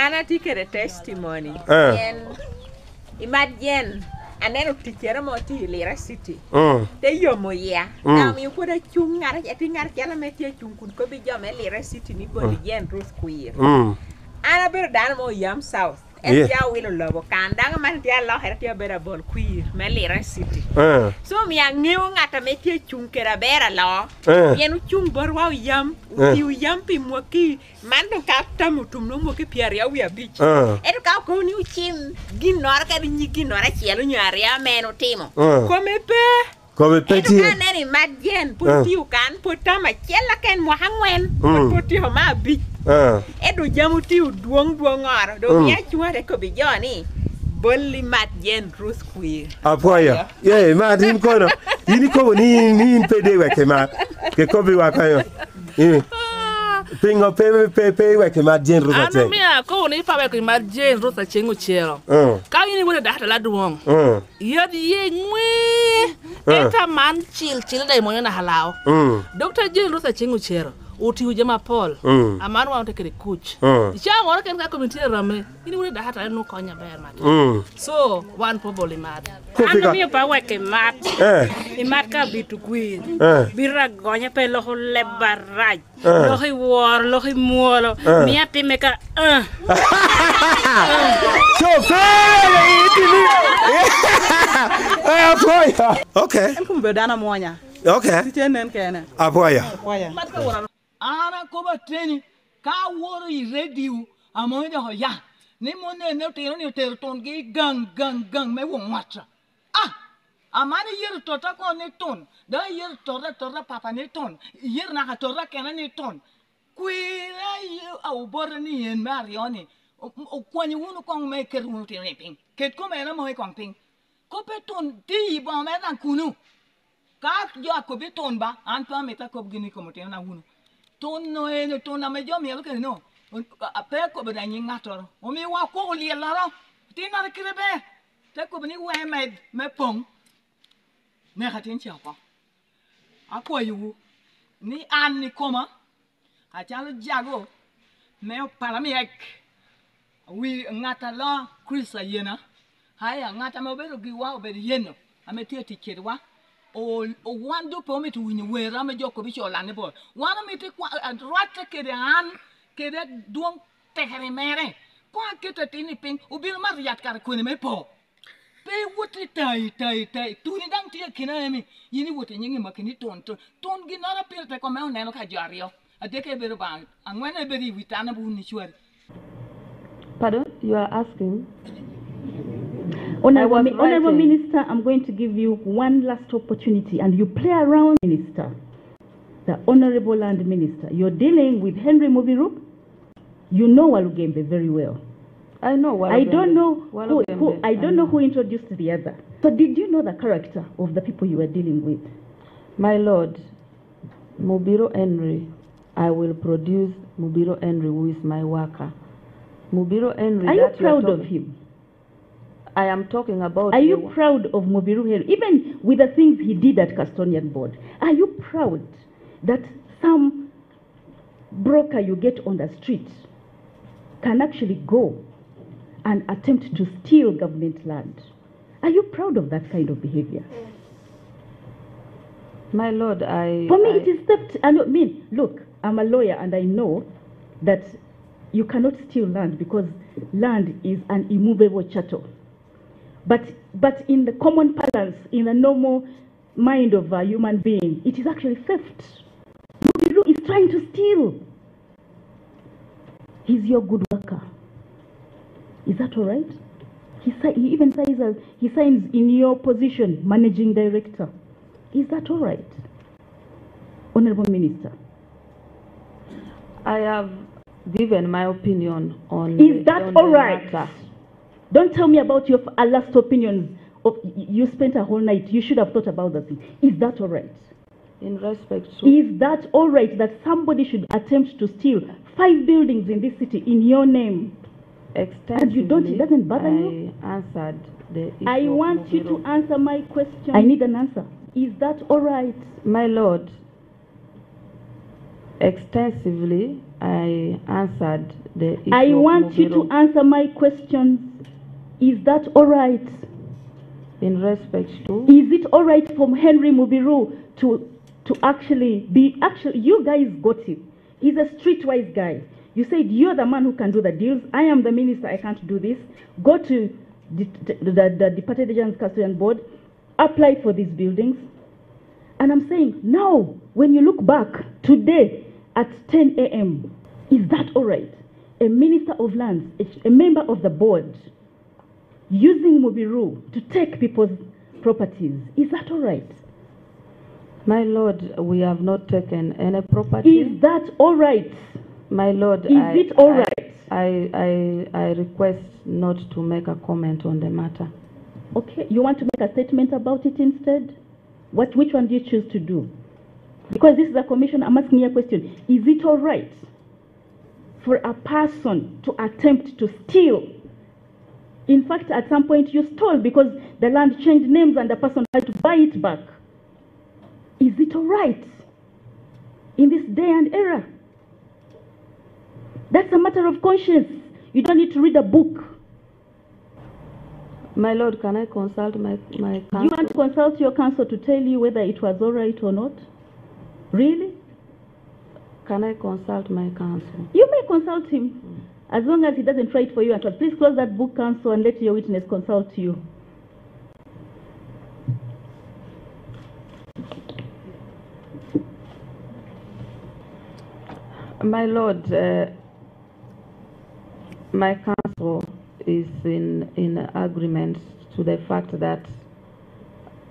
Anna take a testimony. And imagine. And then to Keramoti, Lira City. They yomoya. Now you put a chung at a thing at Yalametia chung could be your Lira City, Nippon, Yen, Ruth Queer. Annabelle Danamo Yam South. And ya will love can Dangaman Diala had your better ball queer, Melira City. So me a new at a make a chunkera bear law. Yen chung borwa yam, you yampy moki, man to captain to no moki pieria we a beach. And cow new chin, gin nor getting yikin or a chiel in your area man or timo. Come petty. And then imagine put you can put them a chella can mohangwen, put your ma beach. Edu jamuti duong or do yachua de could be Johnny. Bully Matt Yen Ruth Queer. Apoya. Yeah, Martin Corner. You go in pay work, man. The copy wakayo. Ping of pay work, man, Jen Ruth. I know me, I call if I can imagine Jane Ruth a chingo chair. Can you with that lad wrong? You're the young way. Enter man chill, they want to allow. Dr. Jane Ruth a chingo chair. Uti ujema Paul, a man want to take a coach. The child work and committee rame, you know that I no conya bear mat. So, one probably mad. I know me about working mat. In mat can be to queen. Bira gonya pe loho lebaraj. Lohi war, lohi muolo. Miati make a So fair! Okay. I'm from Bedana Moya. Okay. Apoya. Ana koba training ka woro I radio amoy de hoya ni monne ne tero ni ton ge gang me wo matra amani yer tota ko ne ton da yer tora papa ne ton yer na ka tora kena ne ton kuira yu au bor ni en marioni o kwani wonu ko me ker wonu te ne ping ket ko me na mo ko ping ko pe ton ti ba me na kunu ka yo ko be ton ba an pa me ta ko gini ko mo te na wonu ton no e ton na me jo mi ke no a pe ko be na nyin ngator o mi wa ko li la ro ti na ke be te ko ni we me pong ne ka tin cha ko a ko yu ni an ni koma a cha lu jago me para mi ek wi ngata la krisa yena haya ngata me be gi wa be yeno a me ti ti kedwa o wando po me tu ni we ra me joko bi chola ne bol wana me te kwa rata ke de an ke de duong te here mere kwa ke te tini ping u bil mar yat kar ko ne me po pe wote tai tu ni dang ti kina me yini wote nyingi makini ton gi na ra pe te ko me ne no ka jario ade ke be ba angwana be ri witana bu ni chwari. Pardon, you are asking? Honorable Minister, I'm going to give you one last opportunity and you play around, Minister. The Honorable Land Minister. You're dealing with Henry Mubiru. You know Walugembe very well. I know Walugembe. I don't know who introduced the other. So did you know the character of the people you were dealing with? My Lord, Mubiru Henry, I will produce Mubiru Henry, who is my worker. Mubiru Henry. Are you proud of him? I am talking about. Are you proud of Mubiru Henry? Even with the things he did at Custodian Board, are you proud that some broker you get on the street can actually go and attempt to steal government land? Are you proud of that kind of behavior? My Lord, For me, it is theft. I mean, look, I'm a lawyer and I know that you cannot steal land because land is an immovable chattel. But in the common parlance, in the normal mind of a human being, it is actually theft. Mubiru is trying to steal. He's your good worker. Is that all right? He even says he signs in your position, managing director. Is that all right, Honorable Minister? I have given my opinion on. Is that all right? Matter. Don't tell me about your last opinions. You spent a whole night. You should have thought about that thing. Is that all right? In respect to. Is that all right that somebody should attempt to steal 5 buildings in this city in your name? And you don't, it doesn't bother you? I answered the issue. I want you to answer my question. I need an answer. Is that all right? My Lord, Extensively, I answered the issue I of want you Mubiro to answer my questions. Is that all right? in respect to. Is it all right for Henry Mubiru to actually be, you guys got him. He's a streetwise guy. You said you're the man who can do the deals. I am the minister, I can't do this. Go to the Departed Agents Custodian Board, apply for these buildings. And I'm saying, now, when you look back today at 10 a.m., is that all right? A minister of lands, a member of the board, using Mubiru to take people's properties, is that all right? My Lord, we have not taken any property. Is that all right? My Lord, Is it all right? I request not to make a comment on the matter. Okay, you want to make a statement about it instead? Which one do you choose to do? Because this is a commission, I'm asking you a question. Is it all right for a person to attempt to steal? In fact, at some point you stole because the land changed names and the person had to buy it back. Is it all right in this day and era? That's a matter of conscience. You don't need to read a book. My Lord, can I consult my counsel? You want to consult your counsel to tell you whether it was all right or not? Really? Can I consult my counsel? You may consult him, as long as he doesn't write for you. And please close that book, counsel, and let your witness consult you. My Lord, my counsel is in agreement to the fact that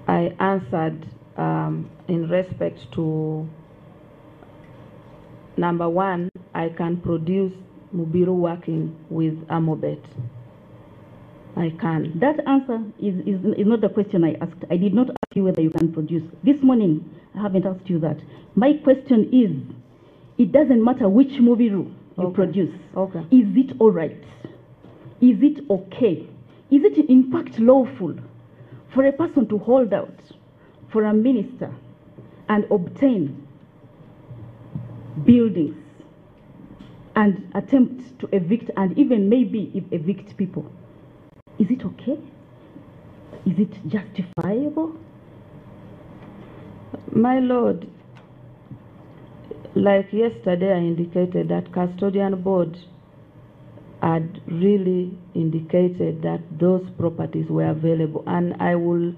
I answered in respect to number one, I can produce Mubiru working with Amobet. I can. That answer is not the question I asked. I did not ask you whether you can produce. This morning, I haven't asked you that. My question is, it doesn't matter which Mubiru you produce. Okay. Is it all right? Is it okay? Is it in fact lawful for a person to hold out for a minister and obtain buildings and attempt to evict and even maybe evict people? Is it okay? Is it justifiable? My Lord, like yesterday I indicated that custodian board had really indicated that those properties were available, and I will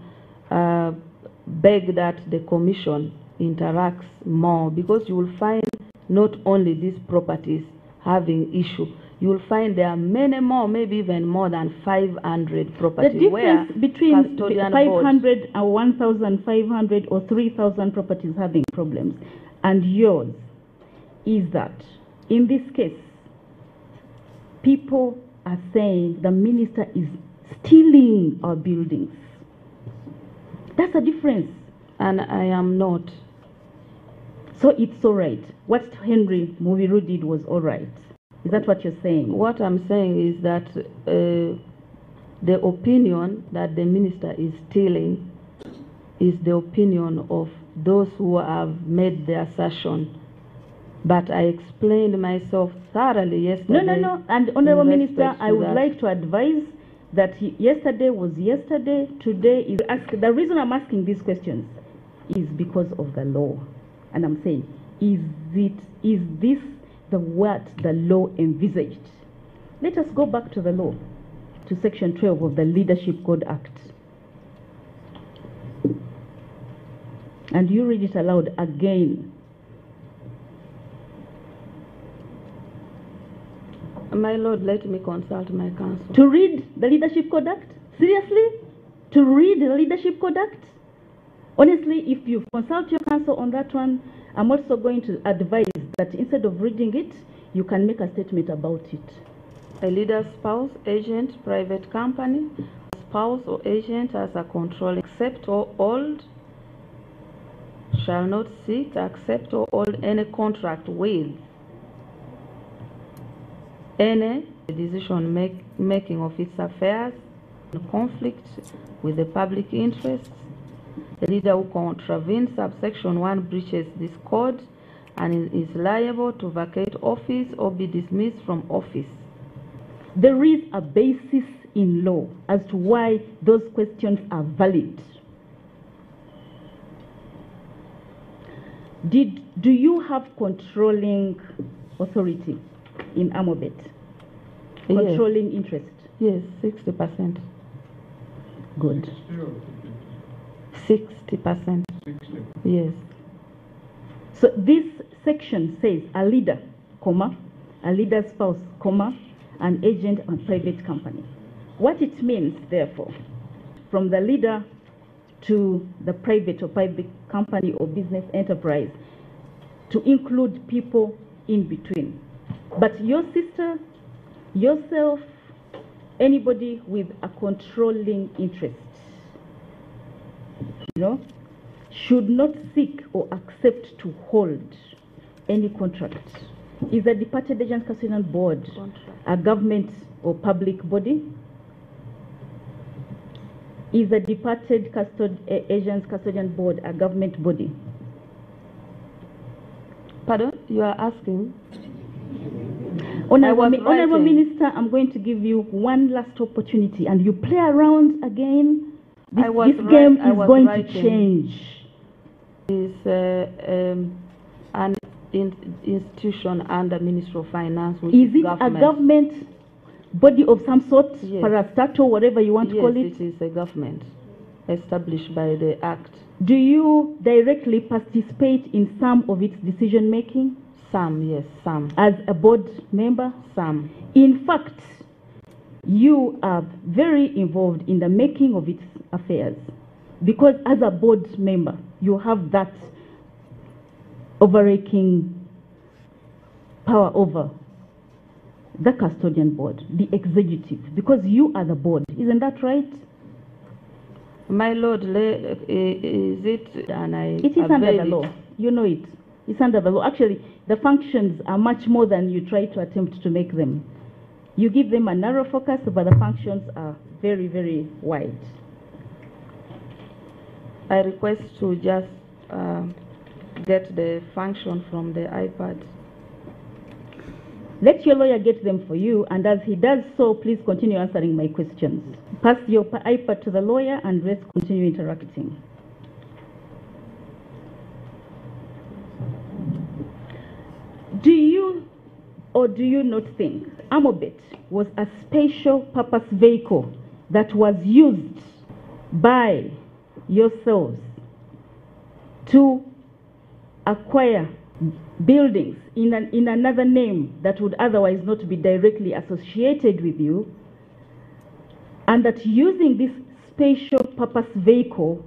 beg that the commission interacts more, because you will find not only these properties having issue, you will find there are many more, maybe even more than 500 properties. The difference between 500 and 1,500 or 3,000 properties having problems and yours is that in this case, people are saying the minister is stealing our buildings. That's a difference. And I am not. So it's all right. What Henry Mubiru did was all right. Is that what you're saying? What I'm saying is that the opinion that the minister is stealing is the opinion of those who have made the assertion. But I explained myself thoroughly yesterday. No. And Honorable Minister, I would like to advise that yesterday was yesterday, today is the reason I'm asking these questions is because of the law. And I'm saying, is this what the law envisaged? Let us go back to the law, to Section 12 of the Leadership Code Act. And you read it aloud again. My Lord, let me consult my counsel. To read the Leadership Code Act? Seriously? To read the Leadership Code Act? Honestly, if you consult your counsel on that one, I'm also going to advise that instead of reading it, you can make a statement about it. A leader's spouse, agent, private company, spouse or agent as a control, except or hold, shall not seek, accept or hold any contract with any decision making of its affairs in conflict with the public interests. The leader who contravenes subsection 1 breaches this code and is liable to vacate office or be dismissed from office. There is a basis in law as to why those questions are valid. Do you have controlling authority in Amobet? Controlling interest? Yes, 60%. Good. 60%. Yes. So this section says a leader, comma, a leader's spouse, comma, an agent and private company. What it means, therefore, from the leader to the private or public company or business enterprise, to include people in between. But your sister, yourself, anybody with a controlling interest, should not seek or accept to hold any contract. Is the Departed Agents Custodian Board a government or public body? Is the Departed Agents Custodian Board a government body? Pardon? You are asking? Honorable Minister, I'm going to give you one last opportunity, and you play around again. This game is going to change. It's an institution under Ministry of Finance. Is it a government body of some sort, yes, parastatal, whatever you want to call it? Yes, it is a government established by the Act. Do you directly participate in some of its decision making? Some, yes, some. As a board member? Some. In fact, you are very involved in the making of its affairs, because as a board member, you have that overarching power over the custodian board, the executive, because you are the board. Isn't that right? My lord, is it? And it is under the law. You know it. It's under the law. Actually, the functions are much more than you try to attempt to make them. You give them a narrow focus, but the functions are very, very wide. I request to just get the function from the iPad. Let your lawyer get them for you, and as he does so, please continue answering my questions. Pass your iPad to the lawyer and let's continue interacting. Do you or do you not think Amobet was a special purpose vehicle that was used by yourselves to acquire buildings in another name that would otherwise not be directly associated with you, and that using this special purpose vehicle,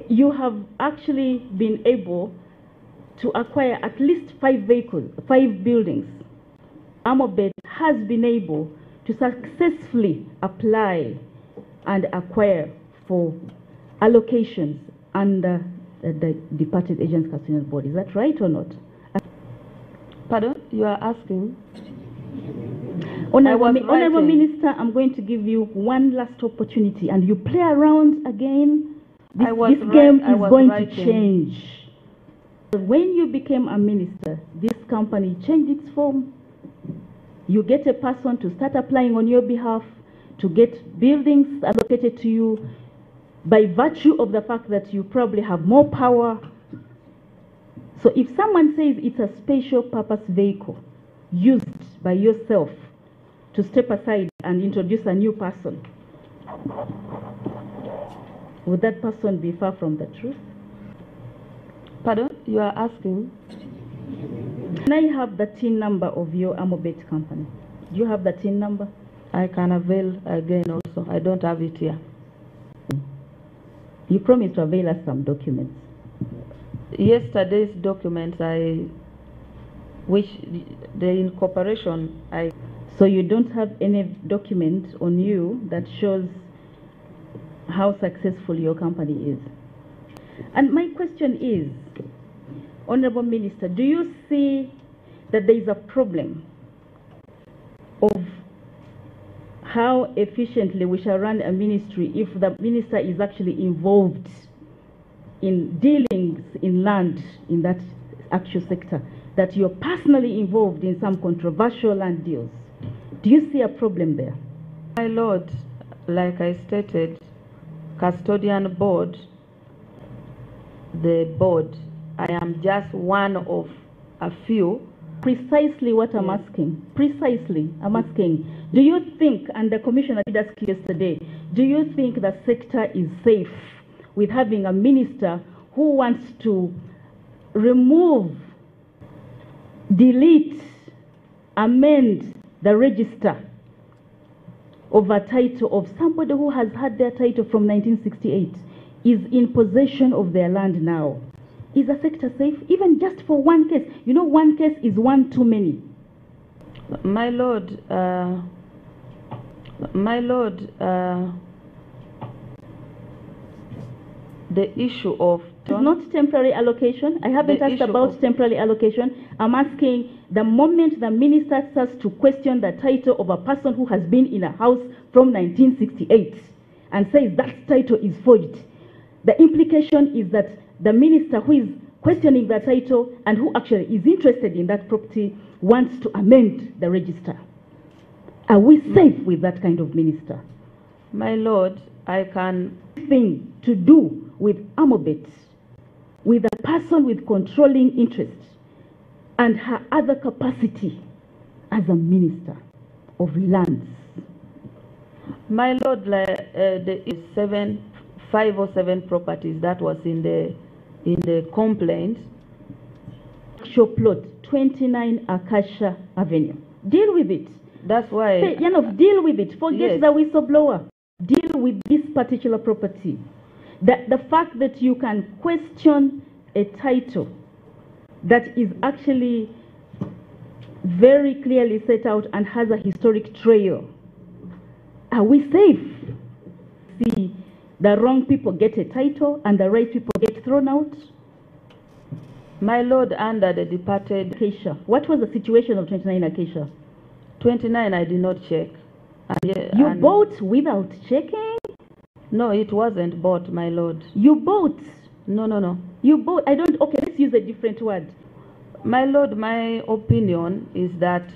you have actually been able to acquire at least 5 buildings? Amobet has been able to successfully apply and acquire for allocations under the Departed Agents Custodian Board. Is that right or not? Pardon? You are asking? Honorable Minister, I'm going to give you one last opportunity, and you play around again. This game is going to change. When you became a minister, this company changed its form. You get a person to start applying on your behalf to get buildings allocated to you by virtue of the fact that you probably have more power. So if someone says it's a special purpose vehicle used by yourself to step aside and introduce a new person, would that person be far from the truth? Pardon? You are asking? Can I have the TIN number of your Amobet company? Do you have the TIN number? I can avail again also. I don't have it here. You promised to avail us some documents. Yesterday's documents, which the incorporation, So you don't have any document on you that shows how successful your company is. And my question is, Honorable Minister, do you see that there is a problem of how efficiently we shall run a ministry if the minister is actually involved in dealings in land in that actual sector, that you're personally involved in some controversial land deals. Do you see a problem there? My Lord, like I stated, custodian board, the board, I am just one of a few. Precisely what I'm asking. Precisely, I'm asking. Do you think, and the commissioner did ask yesterday, do you think the sector is safe with having a minister who wants to remove, delete, amend the register of a title of somebody who has had their title from 1968, is in possession of their land now? Is the sector safe? Even just for one case. You know, one case is one too many. My Lord, the issue of... It's not temporary allocation. I haven't asked about temporary allocation. I'm asking, the moment the minister starts to question the title of a person who has been in a house from 1968 and says that title is forged, the implication is that the minister who is questioning the title and who actually is interested in that property wants to amend the register. Are we safe with that kind of minister? My Lord, I can... Thing to do with Amobet, with a person with controlling interest and her other capacity as a minister of lands. My Lord, there is 5 or 7 properties that was in the complaint. Show plot 29 Acacia Avenue. Deal with it. That's why. Hey, deal with it. Forget the whistleblower. Deal with this particular property. The fact that you can question a title that is actually very clearly set out and has a historic trail. Are we safe? See, the wrong people get a title and the right people get thrown out? My Lord, under the departed... Acacia. What was the situation of 29 Acacia? 29, I did not check. You bought without checking? No, it wasn't bought, my Lord. You bought? No. You bought? Okay, let's use a different word. My Lord, my opinion is that...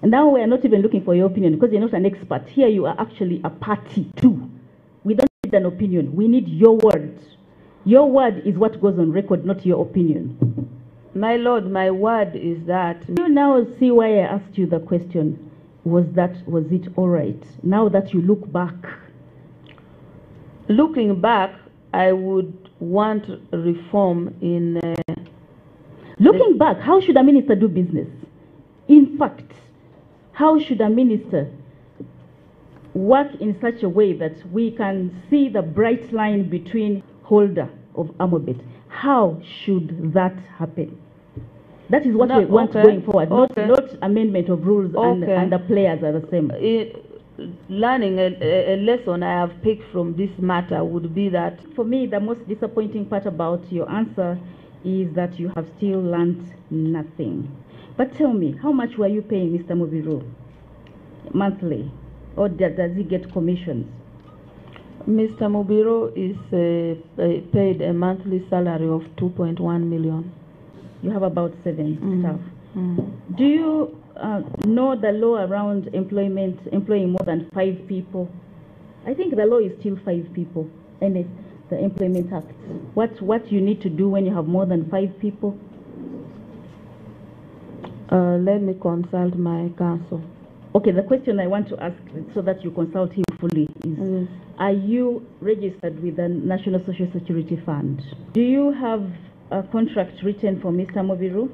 now we are not even looking for your opinion because you're not an expert. Here you are actually a party too. We don't need an opinion. We need your word. Your word is what goes on record, not your opinion. My Lord, my word is that... You now see why I asked you the question. Was it all right? Now that you look back. Looking back, I would want reform in... Looking back, how should a minister do business? In fact, how should a minister work in such a way that we can see the bright line between holder of Amobet? How should that happen? That is what we want going forward, not amendment of rules and the players are the same. Learning a lesson I have picked from this matter would be that... For me, the most disappointing part about your answer is that you have still learned nothing. But tell me, how much were you paying Mr. Mubiru monthly? Or does he get commissions? Mr. Mubiru is paid a monthly salary of 2.1 million. You have about 7 staff. Do you know the law around employing more than 5 people? I think the law is still 5 people, and it's the Employment Act. What you need to do when you have more than 5 people? Let me consult my counsel. Okay, the question I want to ask so that you consult him fully is, are you registered with the National Social Security Fund? Do you have a contract written for Mr. Mobiru?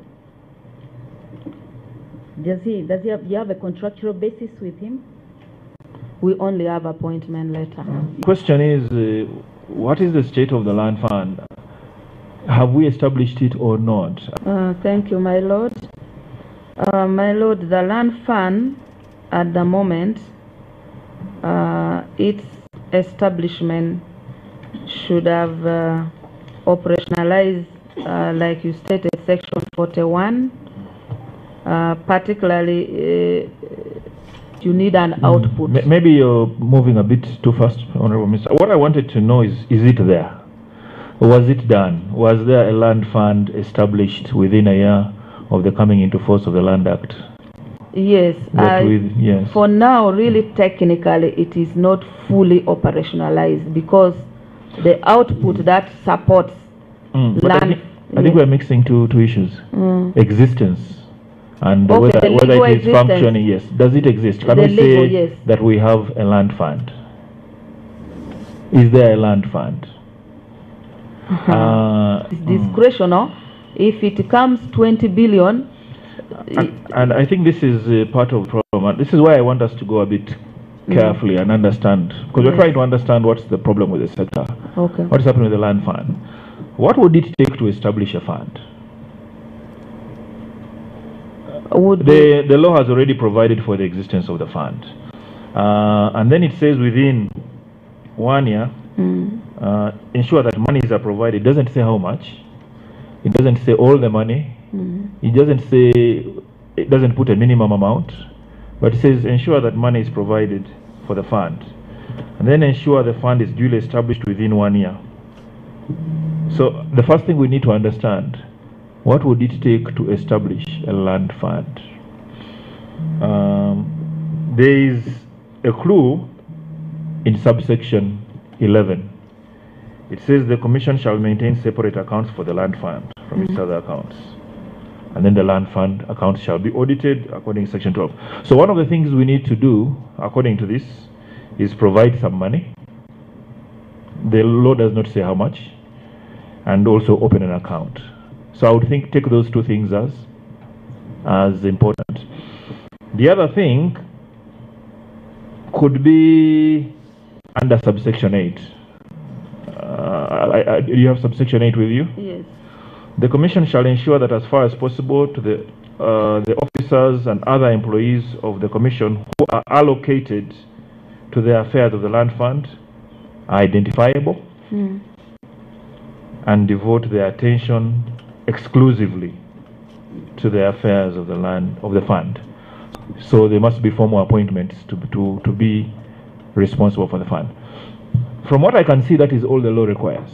You have a contractual basis with him? We only have appointment letter. Question is, what is the state of the land fund? Have we established it or not? Thank you, my Lord. My Lord, the land fund at the moment, its establishment should have operationalized, like you stated, Section 41. Particularly, you need an output. Maybe you're moving a bit too fast, Honorable Minister. What I wanted to know is it there? Was it done? Was there a land fund established within a year of the coming into force of the Land Act? Yes. Yes. For now, really technically, it is not fully operationalized because the output that supports land. I think we're mixing two issues. Existence and Okay, whether it is functioning. Yes. Does it exist? Can we say that we have a land fund? Is there a land fund? It's discretional. If it comes 20 billion. And I think this is part of the problem. And this is why I want us to go a bit carefully and understand, because we're trying to understand what's the problem with the sector. Okay. What's happening with the land fund? What would it take to establish a fund? The law has already provided for the existence of the fund. And then it says within 1 year, ensure that monies are provided. It doesn't say how much. It doesn't say all the money. It doesn't say, it doesn't put a minimum amount, but it says ensure that money is provided for the fund. And then ensure the fund is duly established within 1 year. So the first thing we need to understand, what would it take to establish a land fund? There is a clue in subsection 11. It says the Commission shall maintain separate accounts for the land fund from its other accounts. And then the land fund accounts shall be audited according to section 12. So one of the things we need to do, according to this, is provide some money. The law does not say how much. And also open an account. So I would think take those two things as important. The other thing could be under subsection 8. Do you have subsection 8 with you? Yes. The Commission shall ensure that as far as possible to the officers and other employees of the Commission who are allocated to the affairs of the land fund are identifiable and devote their attention exclusively to the affairs of the fund. So there must be formal appointments to be responsible for the fund. From what I can see, that is all the law requires.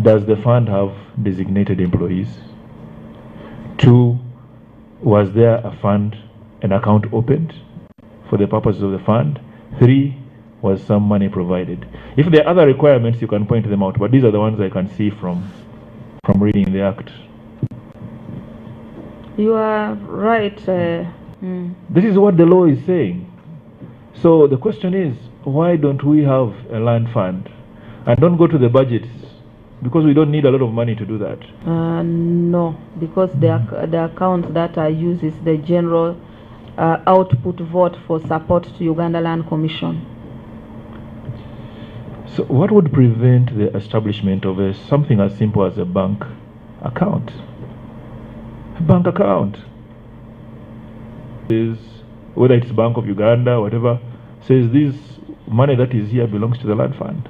Does the fund have designated employees? 2, was there a fund, an account opened for the purposes of the fund? 3, was some money provided? If there are other requirements, you can point them out, but these are the ones I can see from reading the Act. You are right. This is what the law is saying. So the question is, why don't we have a land fund? And don't go to the budgets, because we don't need a lot of money to do that. No, because the account that I use is the general output vote for support to Uganda Land Commission. So what would prevent the establishment of something as simple as a bank account? A bank account is, whether it's Bank of Uganda, whatever, says this money that is here belongs to the land fund.